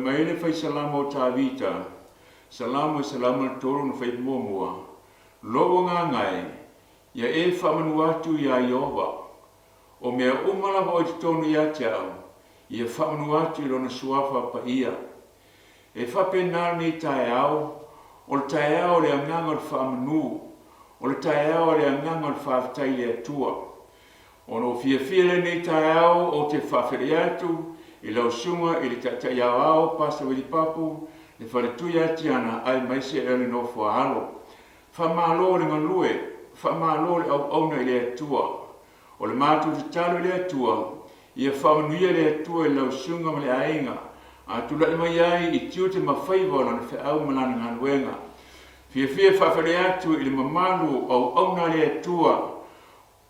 mai le fai salama o tā vita. Salama toro na fai mua. Logo ngā ngai, ia e whamanu atu ia Iova. O mea umala ho i te tonu ia te au, ia whamanu atu i rona suafa pa ia. E whapenara ni Taeao, o le Taeao le anganga o le whamanu, o le Taeao le anganga o le whawhatai le atua. O no fia le ni Taeao o te whawhiri atu, i lau sunga i le Taeao pasta wili papu, le whaletui ati ana ai maise ele no whaalo. Whamalo le ngalue, whamalo le au auna i le atua. O le mātou te talo i le atua, ia whamanuia le atua i lau sunga ma le ainga, a tula i mai ai i tiu te mawhaiva na le whiau malana ngā nuenga. Fia whawhare atu i le mamalu au auna le atua,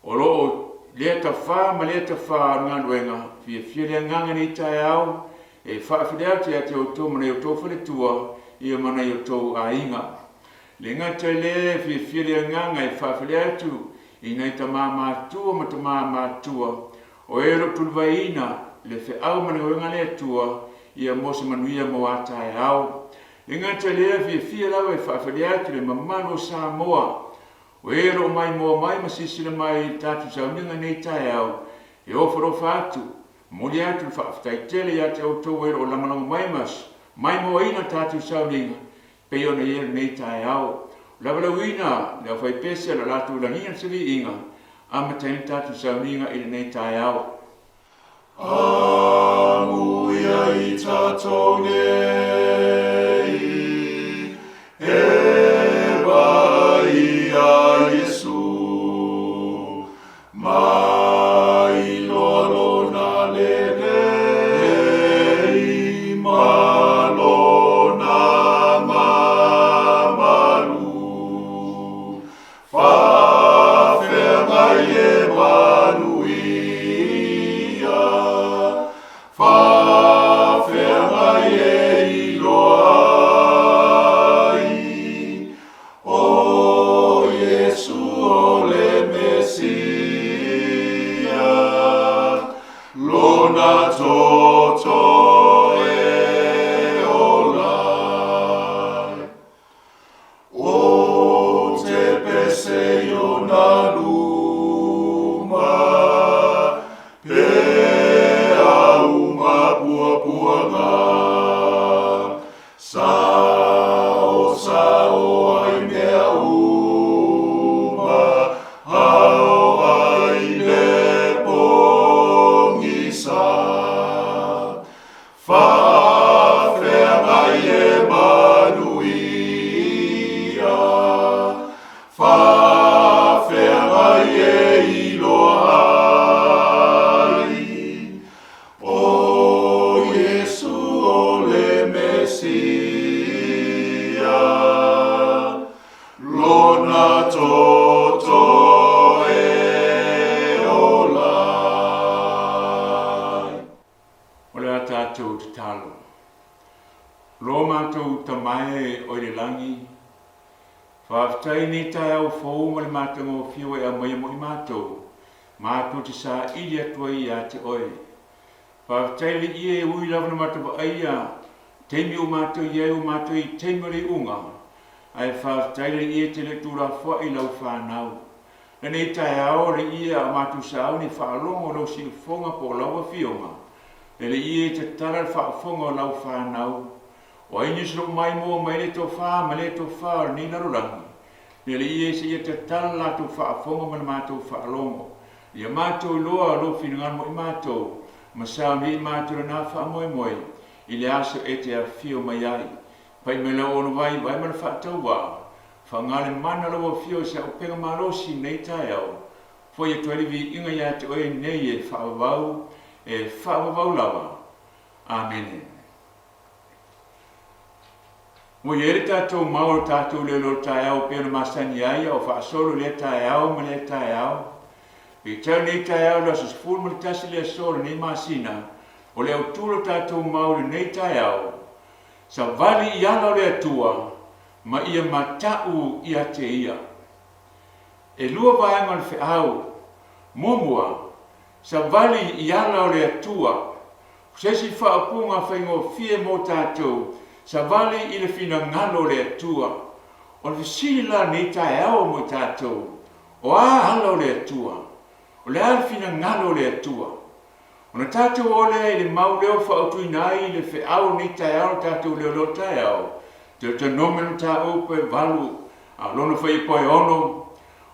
o loo lea ta wha ma lea ta wha ngā nuenga, fia le nganga ni Taeao, e whawhare atu i ate o tō mana i o tō whaletua, ia mana i o tō ainga. Le ngata le fia le nganga i whawhare atu, i nei ta mātua ma ta mātua, o ero tulvaina le whiau mana o ngā le atua, ia mosa manuia mo a Taeao. Le ngata le fia lawa i whawhare atu le mamano Samoa, o ero mai mo mai masisila mai Tatou Sauninga nei Taeao, e ofarofa atu, moli atu whawhatai tele ia te autou ero o lamalama mai mo ina Tatou Sauninga, pe ona ero nei Taeao. Lavalawina, lea whai pese la latu langia sili inga, amatain Tatou Sauninga i nei Taeao. Amuia I Tatou Nei, e vai a Yesu, mai lolo na lelei, malo na mamalu, whawhenga e manuia, whawhenga e iloai, o Yesu o le Mesia, lona toto e olai. O te pese o na luma, pea uma puapuanga, sao ai mea uma, hao ai le pongisa, whawhenga I e manuia, whawhenga I e iloai, o Yesu o le Mesia, lona toto e olai. O le a tātou te talo. Lo mātou tamae o le langi, whawhatai ni Taeao whou ma le mātango whio e a mai mo I mātou, mātou te sā ili atua I a te oe. Whawhatai le ie e ui lavana mātou aia, teimi o mātou I au mātou I teimi le unga, ai whawhatai le ie te le tūra wha I lau whanau. Le nei Taeao le ie a mātou sāu ni whaalongo lau si whonga po laua whionga, le ie te tara whaafonga o lau whanau, o aini sro mai mo mai le to wha, ma le to wha ni narurangi. Le ie se ia te tara la to whaafonga ma le mātou whaalongo. Ia mātou loa lo whinungan mo I mātou, ma sao ni I mātou na wha moe moe, I le aso e te a whio mai ai. Pai me la ono vai ma le whaatau wā, whangale mana lawa whio se o penga marosi nei Taeao, fo ia tuarivi inga ia te oe nei e whaavau lava. Amen. Mo iere tātou mauro tātou Leoleo Taeao pēna masani ai o whaasoro le Taeao ma le Taeao. Pe tau nei Taeao la sus ful ma le tasi le asoro nei masina o le auturo tātou mauro nei Taeao. Sa vali I ala le atua ma ia matau I a te ia. E lua vaenga le whiau, momua, sa vali I ala le atua Sesi whaapunga whaingo fie mo tātou, sa vale I le fina ngalo le atua. O le fisila ni Taeao mo tātou, o halo le atua. O le al fina ngalo le atua. O na tātou ole le mauleo whaautuinai le whiau ni Taeao tātou Leoleo Taeao. Te nomen ta ope valu, a lona whai poe ono,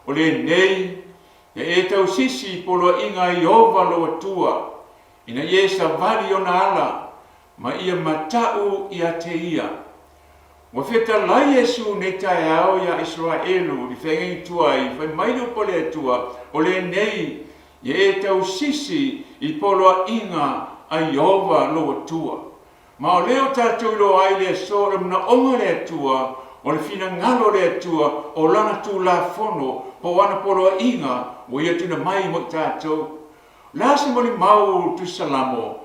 o le nei, e tausisi polo inga I ova lo atua, ina ie sa vali o na ala, ma ia matau ia te ia. Wa feta lai Yesu ne Taeao ia Israelu, li whengi tuai, whai mailu pole atua, o le nei, e tausisi I polo inga a ova lo atua. Ma o leo tātou lo ai le sora mna onga le atua, o le fina ngalo le atua, o lana tū la fono, po wana polo inga, o ia tuna mai mo tātou. Lasi mo li mau tu salamo.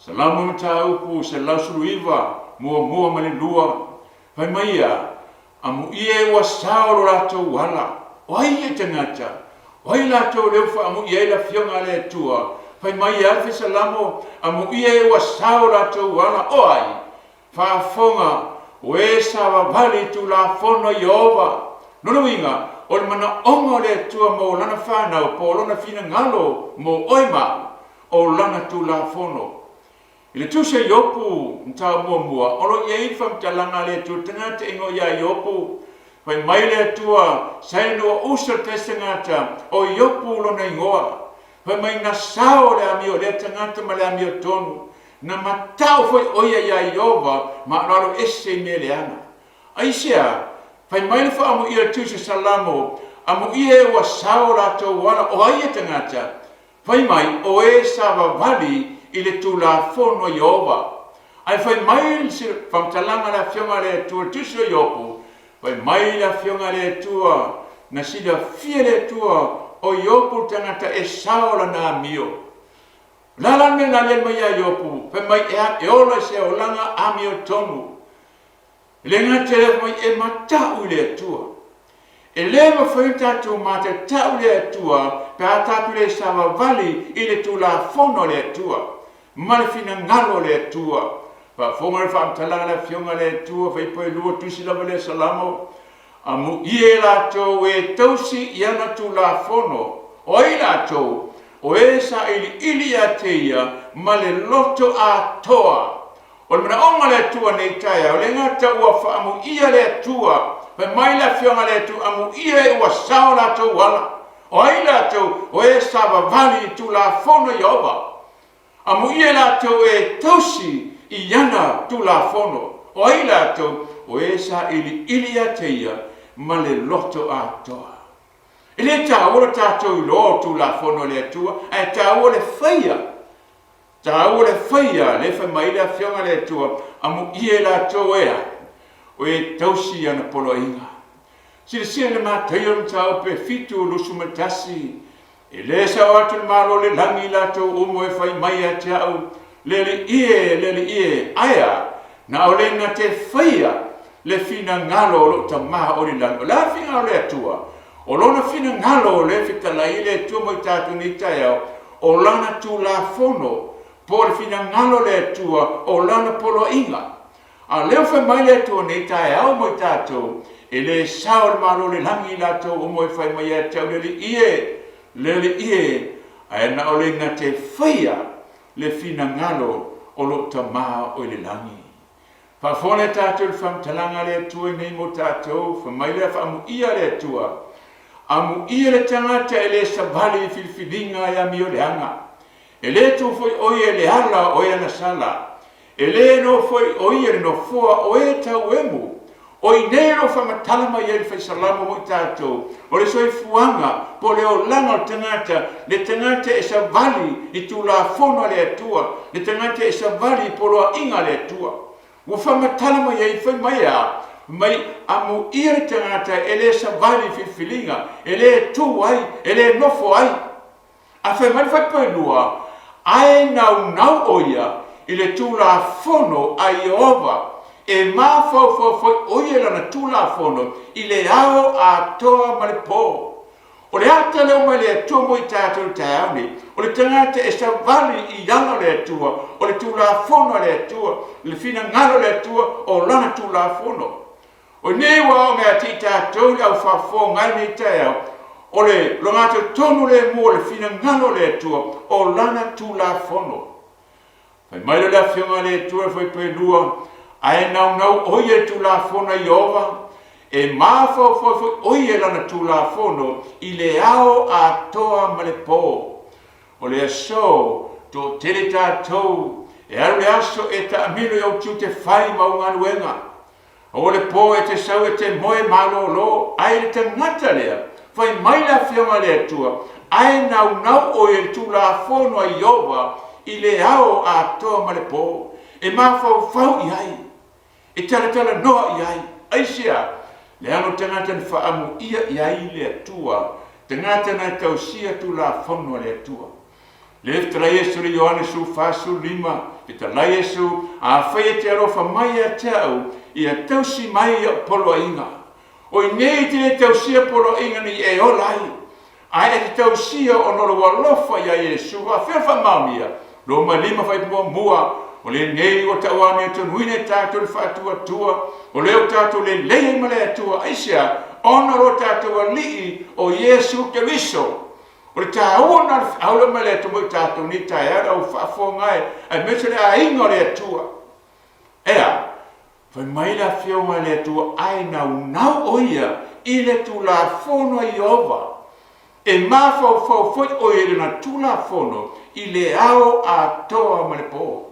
Salamo mo tāupu, se lausuru iwa, mua mali lua. Pai maia, amu ie wa sao ratou wala, o ai e tangata, o ai latou leo fa amu ie la fionga le atua, Pai mai alfe salamo, amu ie wa sao ratou wala oai. Whaafonga, o e sawa vali tu la fono Iova. Nono inga, o le mana ongo le tua mo lana whanau, po lana fina ngalo mo oima, o lana tu la fono. I le tuse Iopu, mta mua, olo ie ifa mtalanga le tu tangata ingo ia Iopu. Pai mai le tua, saino usa tesangata, o Iopu lona ingoa. Pai mai na sao le amio le tangata ma le amio tonu. Na matau foi oia ia Iova, ma raro ese me le ana. Aisia, pai mai le wha amu ia tuse salamo, amu ia wa sao ratou wala o aia tangata. Pai mai o e sawa vali I le tu la fono Iova. Ai fai mai le whamtalanga la fionga le tua tuse Iopu, pai mai la fionga le tua, na sida fia le tua, o Iopu tangata e sao la na amio. Lala me na le mai a Iopu, pe mai e ola se o langa amio tonu. Le ngate le mai e matau le tua. E le ma whaita tu mata tau le tua, pe atapu le sawa vali I le tu la fono le tua. Male fina ngalo le tua. Pa fonga le whaamtalanga le fionga le tua, fai poe lua tusi lava le salamo. Amu ie lato e tausi iana tu la fono. O I lato, o e sa ili a teia, ma le loto a toa. O le mana onga le tua nei taia, o le ngata ua whaamu ia le tua, pe mai la fionga le tua, amu ia e ua sao lato wala. O ai lato, o e sa vavali tu la fono Iova. Amu ia lato e tausi iana tu la fono. O ai lato, o e sa ili a teia, ma le loto a toa. E le tāua tātou lo tu la fono le atua, e tāua le whaia. Tāua le whaia, le whai mai la fionga le atua, amu ie la tō ea, o e tausi ana polo inga. Sile le mātaia mtau pe fitu lusu matasi, e le sa o atu le malo le langi la tō umo e whai mai a tāu, lele ie, aia, na o le na te whaia, le fina ngalo lo ta maha o le langi, o la fina o le atua, o lona fina ngalo le fita la ile tu mo Tatou Nei Taeao, o lana tu la fono, po le fina ngalo le tua, o lana polo inga. A leo fai mai le tua Nei Taeao mo Tatou, e le sao le malo le langi la tau o mo e fai mai a tau lele ie, ae na o le na te whaia le fina ngalo o lo ta maa o le langi. Pa fone Tatou le whamtalanga le tua nei mo Tatou, fa mai le whamu ia le tua, amu ia le tangata e le savali filfilinga e ami o le anga. E le tu foi oia le ala o e na sala. E le no foi oia le no fua o e tau emu. O i nei no whamatalama i e le fai salama mo I Tatou. O le soi fuanga po le o langa o le tangata e savali I tu la fono le atua. Le tangata e savali po loa inga le atua. O whamatalama i e fai mai a, mai amu ia le tangata e le savali filfilinga, e le tu ai, e le nofo ai. A fai mai fai pailua, ai nau oia, i le tu la fono a Iova, e ma fai oia lana tu la fono, i le ao a toa ma le po. O le a tangata leo mai le atua mo I tātou Taeao nei, o le tangata e sa vali I langa le atua, o le tulafono le atua, le fina ngalo le atua, o lana tulafono. O nei wa o mea ti tātou le au whafo ngai nei Taeao, o le longata tonu le mua le fina ngalo le atua, o lana tulafono. Pai mai le fionga le atua foi pelua, ai nau oie tulafono I ova, e mafo foi oie lana tulafono I le ao a toa ma le po. O le aso, to tele tātou, e aru le aso e ta amilo I au tiu te whai maunganuenga. O le po e te sau e te moe malolo, ai le tangata lea, fai mai la fionga le atua, ai nau oie tulafono I ova, I le ao a toa ma le po. E mafo fau I ai, e tala noa I ai, aisia, le ano tangata ni Amuia I le atua, tangata na Tausisi Atu le atua. Le tala Yesu le Yohane su fasu lima, e tala Yesu a whaia te arofa mai a tau, I a tausi mai a polo inga. O I nei te le tausi a polo inga ni e olai, a e te tausi o nolo walofa I a Yesu, a whiawha maumia, lo ma lima whai mua, o le nei o tauani o tanuine tātou le whaatua tua, o leo tātou le leia ma le atua, aisia, ona ro tātou a lii o Yesu Keriso. O le tāua na aula ma le atua mo tātou ni Taeao au whaafo ngai, ai mese le a ingo le atua. Ea, whai mai la whiaunga le atua, ai nau oia, I le tulafono I ova. E mafau foi oia le na tulafono, I le ao a toa ma le po.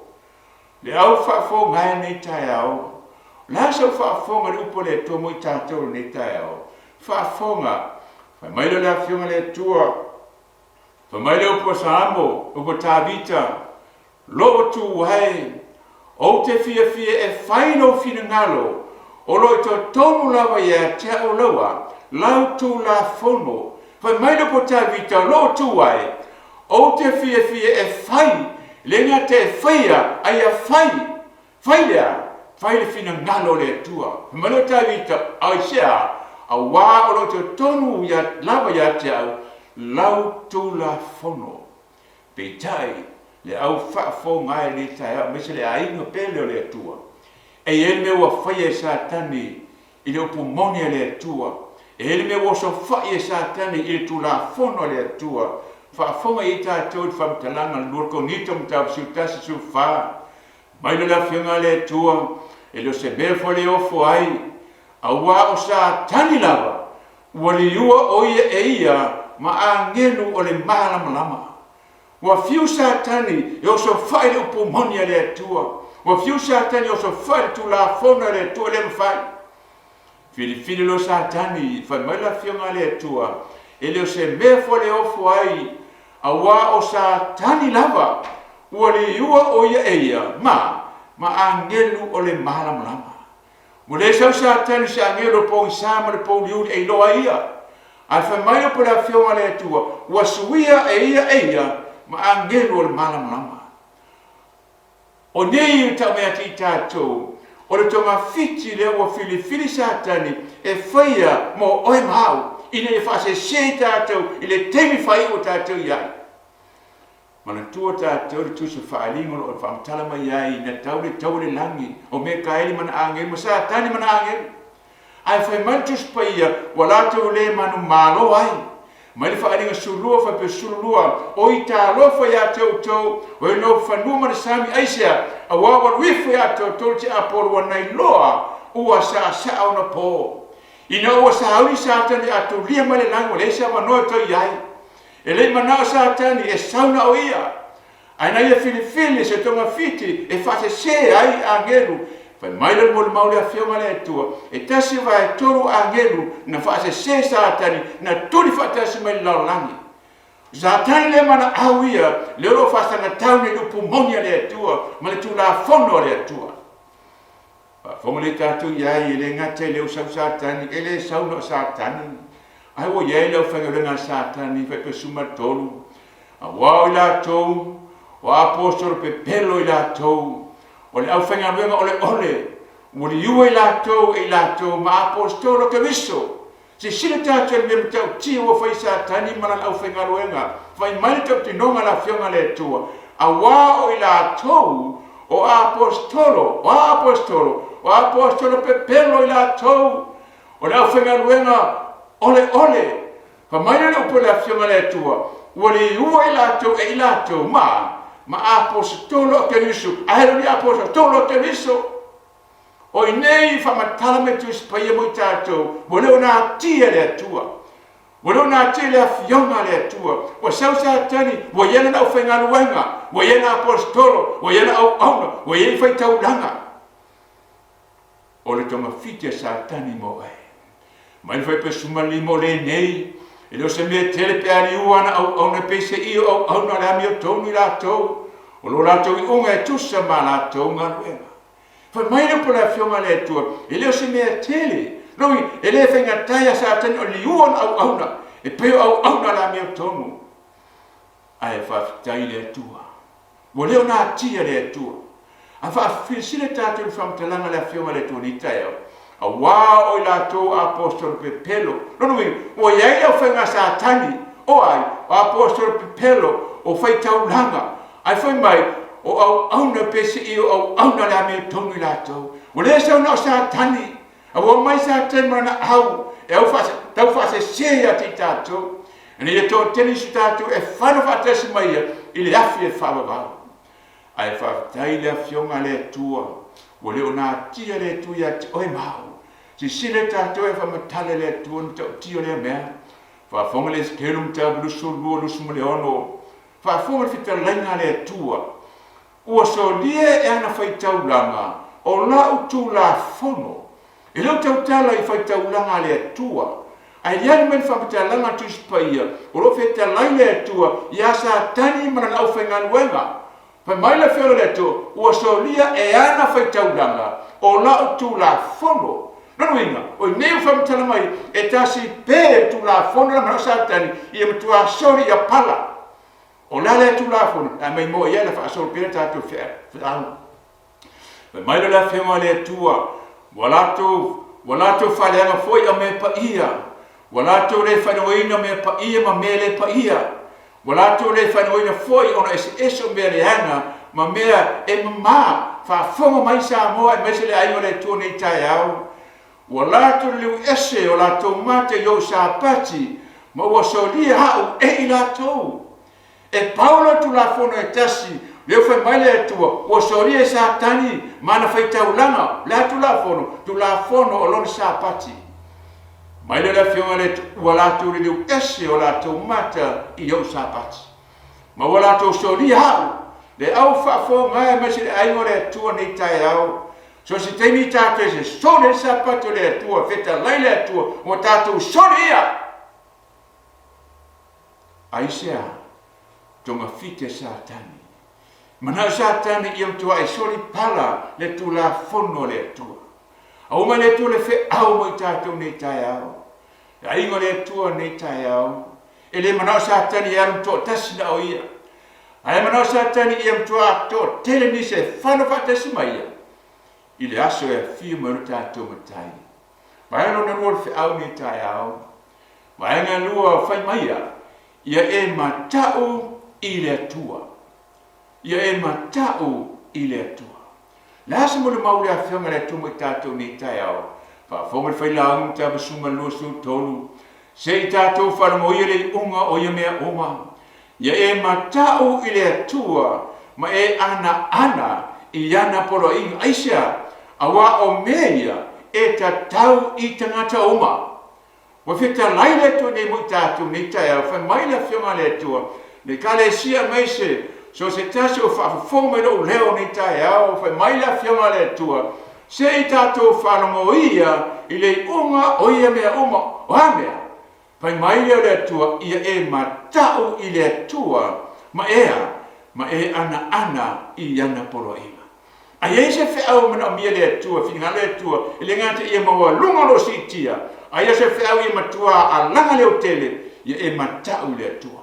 Le au whaafo ngai nei Taeao. La sau whaafonga le upo le atua mo I tātou nei Taeao. Whaafonga, whai mai le whiaunga le atua, whai mai le upo sa amo, upo tāvita, loo tu wai, o te fia e whaino fina ngalo, o lo I to tonu lawa ia te au lawa, lau tu la fono, whai mai le upo tāvita, loo tu wai, o te fia e whai, lenga te whaia, ai a whai le fina ngalo le atua. Malo tāvita, ai sea, a wā o lo te tonu ia lawa ia te au, lau tu la fono. Peitai, le au whaafo ngai le Taeao, mese le ainga pele o le atua. E ele me ua whaia Satani, I le upu moni le atua. E ele me ua so whaia Satani, I le tu la fono le atua. Whaafonga I tātou I whamtalanga lurko nito mtau siutasi su wha. Mai le la whiunga le atua, e lo se befo le ofo ai, a wā o Satani lava, ua li ua oia e ia, ma a ngenu o le mahalama. Ua fiu Satani, e o so whai le upo monia le atua. Ua fiu Satani, o so whai tu la fona le atua le mwhai. Fili lo Satani, whai mai la whiunga le atua, e leo se befo le ofo ai, a wā o Satani lava, ua li ua oia e ia, ma angelu o le mahalama. Mo le sau Satani se angelu po isama le po liuri e loa ia. Ai whai mai o pala whionga le atua, ua suia e ia, ma angelu o le mahalama. O nei tau mea ti tātou, o le tonga fiti le ua fili Satani, e whaia mo oe mau, ina e whaase se tātou, I le teimi whai o tātou iai. Mana tua tātou le tusa whaalingo o whamtala mai iai, na tau le langi, o me kaeli mana angelu, ma Satani mana angelu. Ai whai mantus paia, wa lātou le manu malo ai. Mai le whaalinga sulua, whape sulua, o I tā lofa ia tau, o I no whanua mana sami aisea, a wawa wifu ia tau te apolo wa nei loa, ua sa ona po. Ina ua sahauri Satani atu lia mai le lango, le sa wanoa tau iai. E le manao Satani e sauna o ia. Aina ia fili se tonga fiti e whase se ai angelu. Whai maila mo le maule a whionga le atua. E tasi vai toru angelu na whase se Satani na turi whatasi mai laulangi. Satani le mana au ia le oro whasa na taune lupu monia le atua ma le tu la fono le atua. Whonga le tātou iai e le ngate leo sau Satani e le sauna Satani. Ai wo ye le whangarenga Satani whai pe sumatolu. A wau I lātou, o apostolo pe pelo I lātou, o le au whangarenga ole, o le iua I lātou ma apostolo Keriso. Se sila tātou me tau tia o whai sa tani mana au whengaruenga. Whai mai tau te nonga la whionga le tua. A wā o i la tau o apostolo pe pelo i la tau. O la whengaruenga ole. Wha mai le upo la whionga le tua. Ua le ua i la tau e i la tau ma apostolo o Keriso. Ahero ni apostolo o Keriso. O i nei whamatala me tu ispaia mo i tātou, mo leo nā tia le atua. Mo leo nā tia le awhionga le atua. O sau sa tani, mo iena na uwhengaruenga, mo iena apostolo, mo iena au auna, mo iei whai tauranga. O le tonga whitia sa tani mo ai. Mai whai pe sumali mo le nei, e leo se mea tele pe ari uana au auna pe se iyo au auna le ami o tonu i lātou. O lo lātou i unga e tusa ma lātou ngaruenga. Fa mai le pola whionga le tua, e leo se mea tele. Noi, e le whenga taia sa tani o liuon au auna, e peo au auna la mea tonu. Ai whawhitai le tua. Mo leo nā tia le tua. A whawhisile tātou whamtalanga le whionga le tua ni Taeao. A wā o i lātou apostolo pe pelo. Noi, o iai au whenga sa tani, o ai, apostolo pe pelo, o whai taulanga. Ai whai mai, o au auna pese i o au auna la mea tonu i lātou. O le sau nao sa tani. A o mai sa tani mana au. E au tau whase sea ti tātou. E ni e tō teni si tātou e whana whatasi mai i le afi e whawawau. Ai whawtai le whionga le tua. O leo nā tia le tua te oi mau. Si sile tātou e whamatale le tua ni tau tio le mea. Whawhonga le skelum tāu lusu lua lusu mo le ono. Whawhonga le fita lainga le tua. Ua so lia e ana whai taulanga, o lau tu la fono. E leo tau tala i whai taulanga le tua. Ai liani men whamatalanga tu ispaia, o lo whai talai le tua, i asa tani mana au whenganuenga. Pai mai la whiora le tua, ua so lia e ana whai taulanga, o lau tu la fono. Nono inga, o i neu whamatala mai, e tasi pē tu la fono la mana sa tani, i e matua sori i a pala. O lale tu la fono, a mai mo ia la fa so pere tātou whea. Mai la whionga le tua, walato whaleanga foi a me pa ia. Walato le whanoina me pa ia ma me le pa ia. Walato le whanoina foi ona ese o me reanga, ma mea e mama, whafonga mai sa moa e mese le aingo le tua nei Taeao. Walato liu ese o lato mate yo sa pati, ma ua so lia hau e i latou. E Paula tu la fono e tasi, leo whai mai le tua, o soria e sa tani, mana whai taulanga, la tu la fono o lona sa pati. Mai le la whionga le ua la tu le liu ese o la tau mata i au sa pati. Ma ua la tu soria hau, le au whafo ngai masi le aingo le tua nei Taeao. So si teimi tātou se sone sa pati le tua, feta lai le tua, o tātou soria. Aisea. Tonga fite satani. Mana satani i tua e sori pala le tu la fono le tua. Au ma le tu le fe au mo i tātou nei Taeao. E aingo le tua nei Taeao. E le mana satani i arum tō tasina o ia. Ai mana satani i tua tō tele ni se whana whatasi mai ia. I le aso e whiu manu tātou matai. Mai ano na rua le fe au nei Taeao. Mai anga lua whai mai ia. Ia e matau i le atua. Ia e matau i le atua. Lasa mo le maule a whionga le atua mo i tātou nei Taeao. Whawhonga le whailaungu ta masunga lua su tolu. Se i tātou whanamo ia le unga o ia mea oma. Ia e matau i le atua, ma e ana i ana poro inga. Aisea, awa o mea e ta tau i tangata oma. Wa whita lai le atua nei mo i tātou nei Taeao. Whai la whionga le atua. Le kale sia mai se, so se tasi o whaafonga lo leo nei Taeao, whai mai la whionga le tua. Se i tātou whanamo ia, i le unga o ia mea uma o amea. Whai mai leo le tua, ia e matau i le tua, ma e ana i ana polo inga. A ia se whiau mana mia le tua, whina le tua, i le ngata ia maua lunga lo si tia. A ia se whiau i matua a langa leo tele, ia e matau le tua.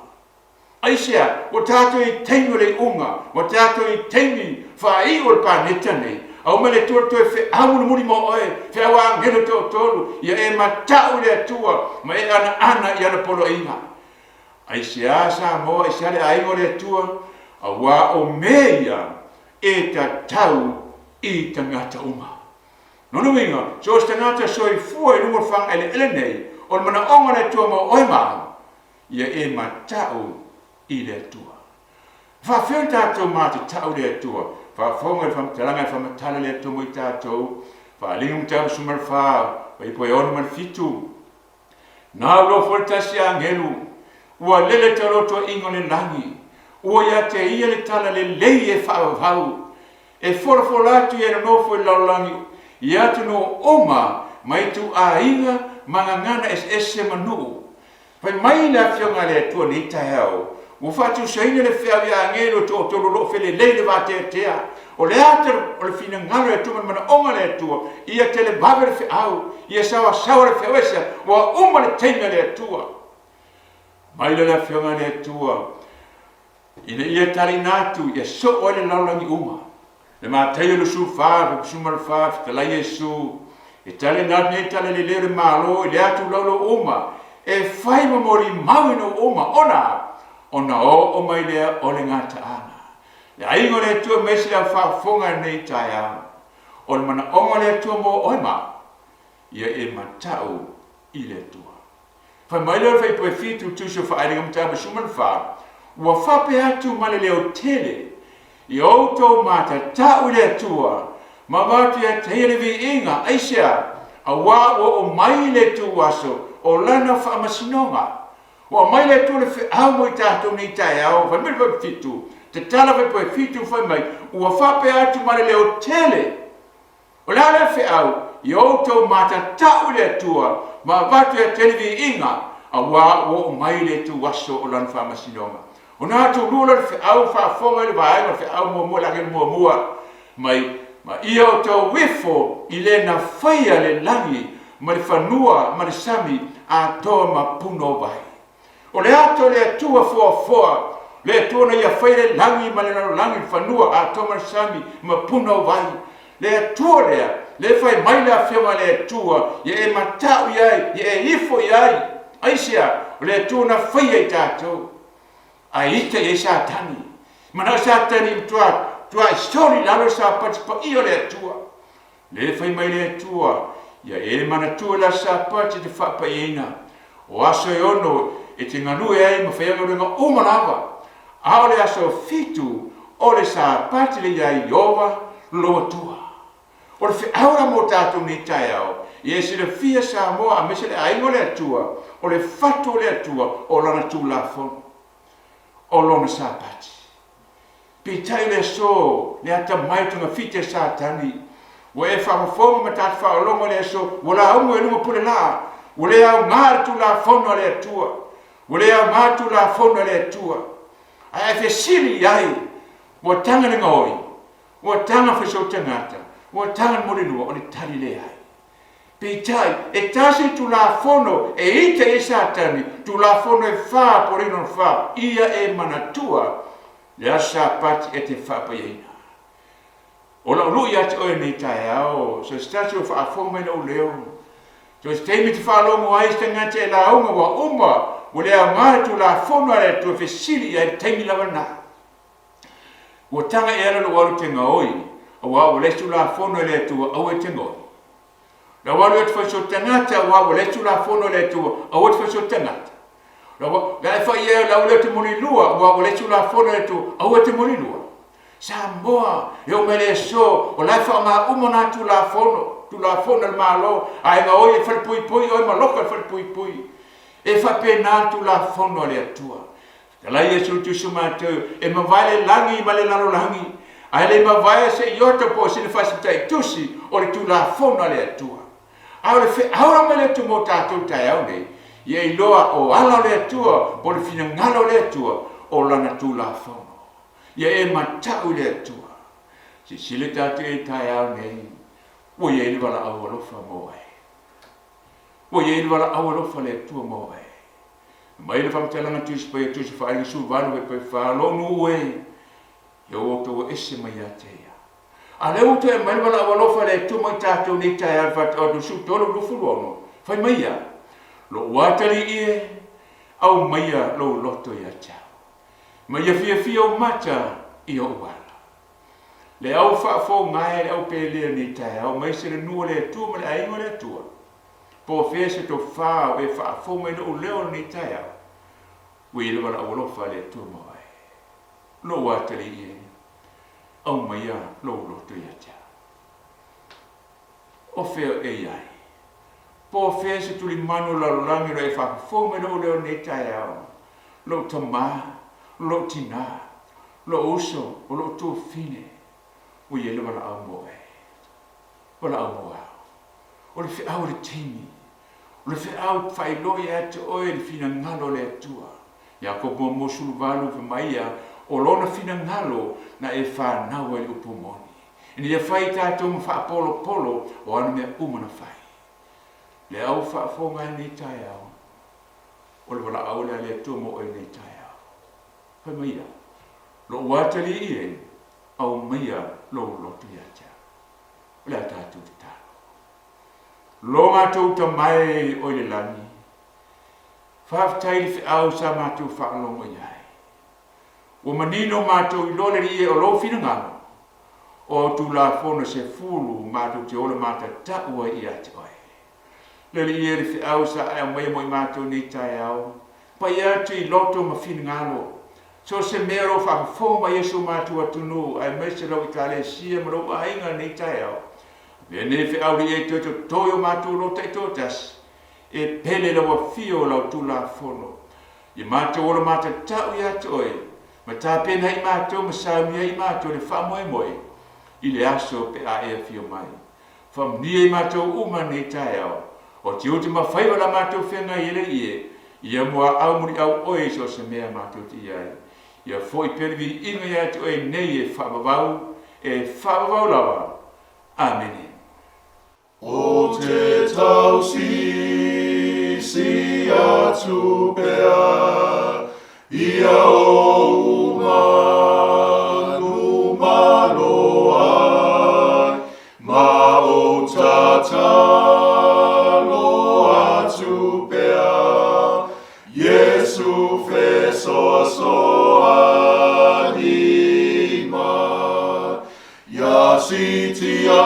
Aisea, o tātou i teinu le unga, o tātou i teini whai o le pāneta nei. au mele tua to fe amu muri mo oe fe wa ngelo to tolu ia e matau le tua ma e ana ia na polo inga ai siasa mo ai sale ai mo le tua wa o meia e Tatou I tangata uma nono winga so tangata soi fu e no fang ele nei o mana onga le tua mo oe ma ia e matau I le tua fa fe Tatou ma Tatou le tua fa fonga fa talanga fa matala le tua mo Tatou fa lingum tabu sumar fa pa ipo yon man fitu na lo foltasi angelu wa lele taroto ingole langi ua ia te ia le tala le lei e whaavau e forfolatu e no fo laulangi ia tu no oma mai tu a inga mangangana se manu pai mai la fionga le tu ni Taeao u fatu saina le fia ia ngelo to lo fele le va te tea o le ater o le fina ngalo e tu mana onga le tu ia te le baber fe au ia sawa le fe wesa wa uma le tenga le tu mai la fionga le tu ina ia tarinatu ia so o le laulangi uma le mātai le su fa le sumar fa te la Yesu e tale na ne tale le malo le atu laulo uma e fai mori mau no uma ona o mai le o le ngata ana le ai ngore tu mesi la fa fonga nei Taeao o le mana onga le tu mo oima ia e matau I le tua fa mai le fai po fitu tu so fa ai ngam tabu sumar fa ua whape atu ma le leo tele I outou matatau le tua ma watu e teelevi inga aisea a wā o mai le tua so o lana whaamasinonga o mai le tua le whiau mo I Tatou Nei Taeao wha mire wha fitu te tala wha poe fitu whai mai ua whape atu ma le leo tele o lana whiau I outou matatau le tua ma watu e teelevi inga a wā o mai le tua so o lana whaamasinonga ona tu lula fe au fa fonga le vai fe au mo la ngel mo mai ma ia to wifo ile na faia le langi ma le fanua ma le sami a to ma puno vai o le ato le tua fo le to na ia faia le langi ma le langi fanua a to ma sami ma puno vai le to le fai mai la fe ma le tua ye e matau ye e ifo ye aisia le to na faia I Tatou aita e satani mana satani tua story lalo sa pa io le tua le fai mai le tua ia e mana tua la sa pa te fa pa ina o aso ono e te nganu e ai ma fai ngā o manava a le aso fitu o le sa pa te le ia Iova lo tua o le awra mo Tatou Nei Taeao ia se le fia sa mo a mese le ai le tua o le fatu le tua o lana tu la fon o lona sapati. Pitai le so, le ata mai tunga fite satani. Wa e whamafonga ma tata whaolonga le so, wala umu e lunga pule la. Wale au ngār tu la fono le tua. Wale au ngār tu la fono le tua. Ai fe siri ai, wa tanga ni ngoi, wa tanga wheso tangata, wa tanga morinua o le tali le ai. Pitai, e tasi tu la fono, e ite e satani, tu la fono e fa porino fa, ia e manatua, le asa pati e te fa pa ieina. O la ulu ia te oe Nei Taeao, so stasi o fa a fonga ina o leo. So stemi te fa longo ai sta ngate e la unga wa umma, wale a ngare tu la fono ale tu e fesili ia e tengi lava na. Wa tanga e ala lo walu te ngaoi, a wale tu la fono ale tu au e te ngoi. La walu e te whaiso tangata wa le tu la fono le tu a wot whaiso tangata. La e whai e la ule te moni lua wa le tu la fono le tu a wot te moni lua. Sa moa e o mele so o la wha ngā umona tu la fono le malo a e ngā oi e whal pui oi ma loka whal pui. E wha pēnā tu la fono le atua. Ka lai e su tu sumatau e ma vale langi ma le lalo langi. A le ma vai se iota po sine whasitai tusi o le tu la fono le atua. A le fe aura me le tu mo Tatou Taeao nei, ia I loa o ala le tua, po le fina ngalo le tua, o lana tu la fono. Ia e matau le tua. Si sile Tatou e Taeao nei, o ia ili wala au alofa mo ai. O ia ili wala au alofa le tua mo ai. Mai le whamtalanga tusi pa ia tusi whaari su vanu e pa whaalo nu ue, ia o tau ese mai a teia. A leu te mai wala awalofa le tu mai tatou nei tae fat o su tolo lu fulono. Fai maia. Lo watali ie au maia lo loto ia cha. Maia fia o mata i o wala. Le au fo ngai le au pele ni tae au mai se le nua le tu ma le aingo le tua. Po fese to fa e fo mai no leo ni tae au. Ui le wala awalofa le tu mai. Lo watali ie au maia lo loto ia cha. O feo e ai. Po fese tuli manu la langi re fo mai no leo ni tae au. Lo tama, lo tina, lo uso, o lo tu fine. Ui ele wala au moe. Wala au moe. O le fe au le tini. O le fe au fai loi atu oe le fina ngalo le atua. Ia ko mo sulu valu fa maia o lona fina ngalo na e fa nawa i upumoni. Ini ia fai tatou ma fa polo o anu mea umana fai. Le au fa fonga ni Taeao. O le wala au le atua mo oe ni Taeao. Fai maia. Lo watali ie au maia lo lotu ia cha. Ole a tātou te tālo. Lo mātou ta mai o le lani. Whaftai le whiau sa mātou whakalongo iai. O manino mātou i lole ie o lo whina ngano. O tu la whona se fulu mātou te ole mātou taua ia te oe. Lele ie le whiau sa ai mai mo i mātou ni Taeao. Pai atu i loto ma whina ngano. So se mero fa foma Yesu matu atunu ai mese lo itale sia mro ainga ni Taeao. Vene fe au e to toyo matu lo te totas. E pele lo fio lo tu la fono. I matu o mata tau ya toi. Ma ta pena i matu ma sa mi i matu le fa moi moi. I le aso pe a e fio mai. Fam ni i matu uma ni Taeao. O ti ultima fai la matu fenga ile ie. Ia mua au muri au oe so se mea matu ti ai. Ia foi pervi inga ia te oe nei e whabawau lawa. Amen. O te Tausisi Atu Pea, ia o umanu ai, Maotasaoalii Atu Pea, Yesu fesoasoalii mai, ia sitia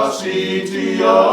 Sitia